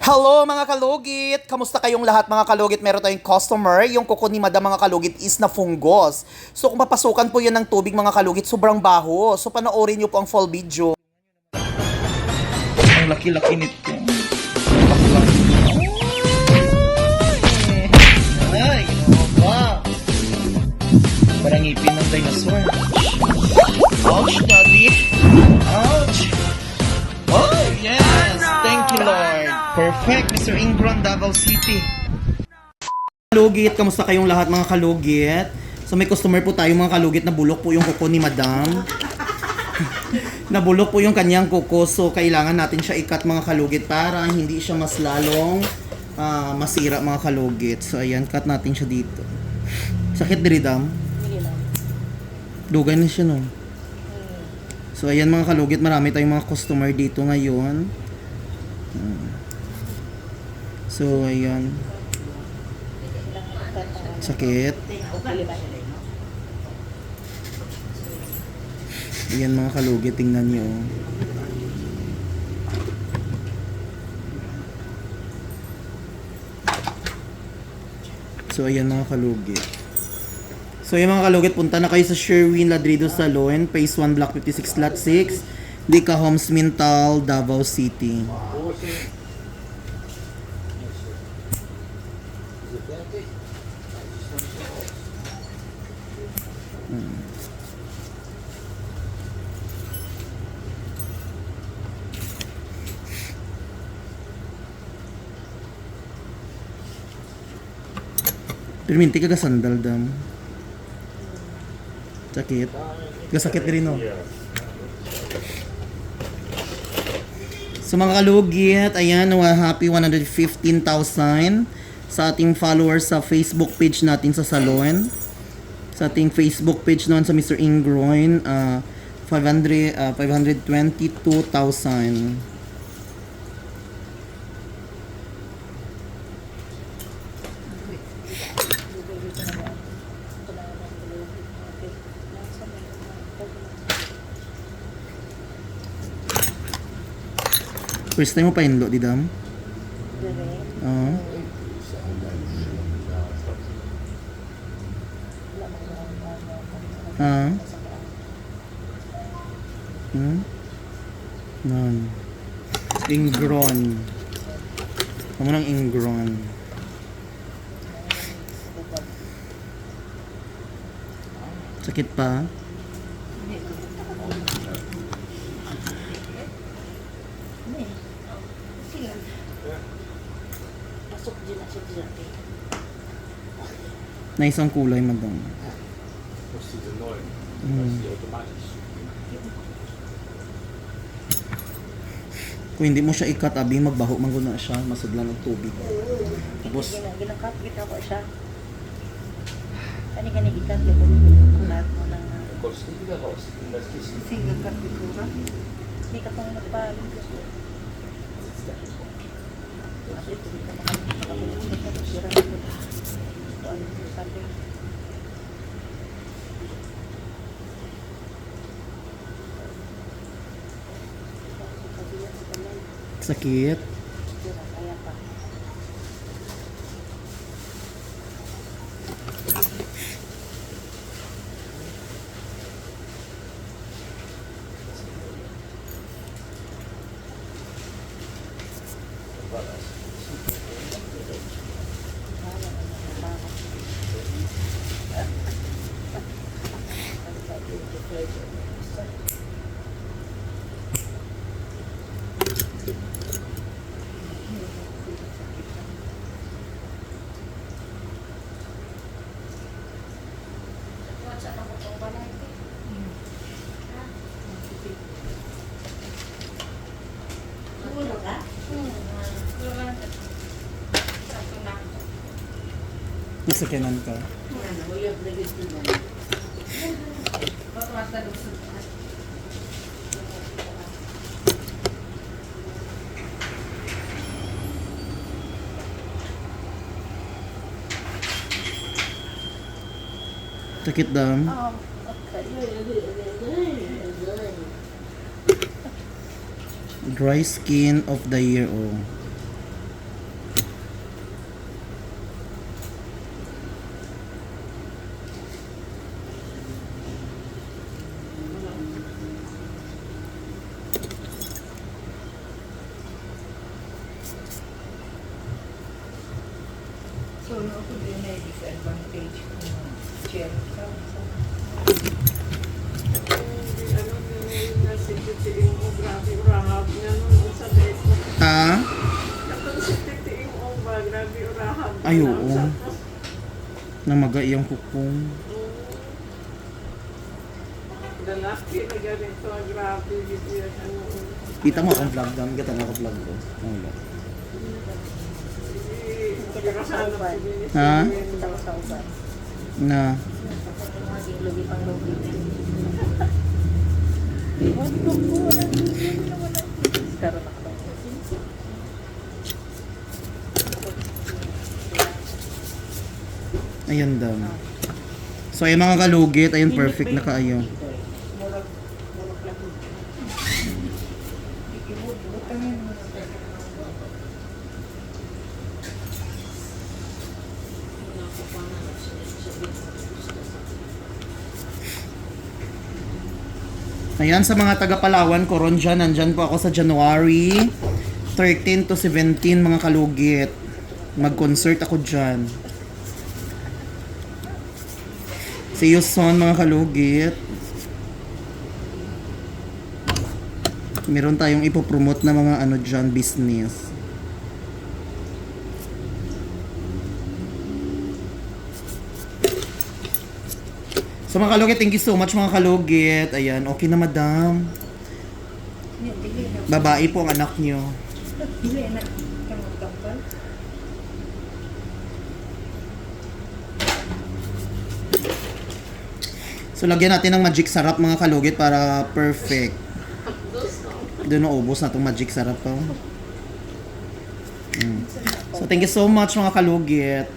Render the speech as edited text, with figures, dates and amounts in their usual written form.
Hello mga kalugit! Kamusta kayong lahat mga kalugit? Meron tayong customer, yung kuko ni madam mga kalugit is na fungus. So kung papasukan po yan ng tubig mga kalugit, sobrang baho. So panoorin nyo po ang full video. Ang laki-laki nito. Laki-laki. Ay, ba? Parang ngipin ng dinosaur. Ouch, daddy. Ouch. Oh, yes. Thank you, Lord. Perfect, Mr. Ingron, Davao City. Kalugit, kamusta kayong lahat mga kalugit? So may customer po tayo mga kalugit na bulok po yung kuko ni madam. Nabulok po yung kanyang kuko, so kailangan natin siya ikat mga kalugit para hindi siya mas lalong masira mga kalugit. So ayan, cut natin siya dito. Sakit diri dam? Dugay na siya no. So ayan mga kalugit, marami tayong mga customer dito ngayon. So ayan. Sakit. Ayan mga kalugit, tingnan nyo. So ayan mga kalugit. So ayan mga kalugit, punta na kayo sa Sherwin Ladrido Salon, Phase 1, Block 56, Lot 6, Lica Homes, Mintal, Davao City. Perminti ka sandal dam. Sakit. Kasakit rin no. So mga kalugit, ayan, happy 115,000 sa ating followers sa Facebook page natin sa salon. Sa ating Facebook page noon sa Mr. Ingroin, 522,000. First time mo pa inlo, di dam? Oo. Nan. Ingron. Kamu ng Ingron. Sakit pa? Nice ang kulay, madam. Kung hindi mo siya ikat, abi, magbaho man na siya, masudlan ng tubig. Tapos, ginakat kita ko siya. Kani ikat ko lahat mo lang. Single cut dito ba? Hindi ka pang nagpaling ko. sakit. Nasakyanan ka. Sakit dam. Dry skin of the year, oh. So, no, ako din may disadvantage kung share ka. Ha? Ay, oo. Namaga iyang kukong. Lalaki na ganito, grabe, bibigyan ano. Kita mo akong vlog dam. Gata na ako vlog ko. Wala. Ha? Na. Maging lugi pang lugi. Karoon ako. Ayan daw. So, ayun mga kalugit. Ayun, perfect na kaayo. Ayan, sa mga taga Palawan, Coron dyan, nandyan po ako sa January 13 to 17 mga kalugit. Mag-concert ako dyan. See you soon mga kalugit. Meron tayong ipopromote na mga ano dyan, business. So mga kalugit, thank you so much mga kalugit. Ayan, okay na madam. Babae po ang anak nyo. Hindi na. Kamagkapal. So lagyan natin ng magic sarap mga kalugit para perfect. Doon na ubos na itong magic sarap ko. So thank you so much mga kalugit.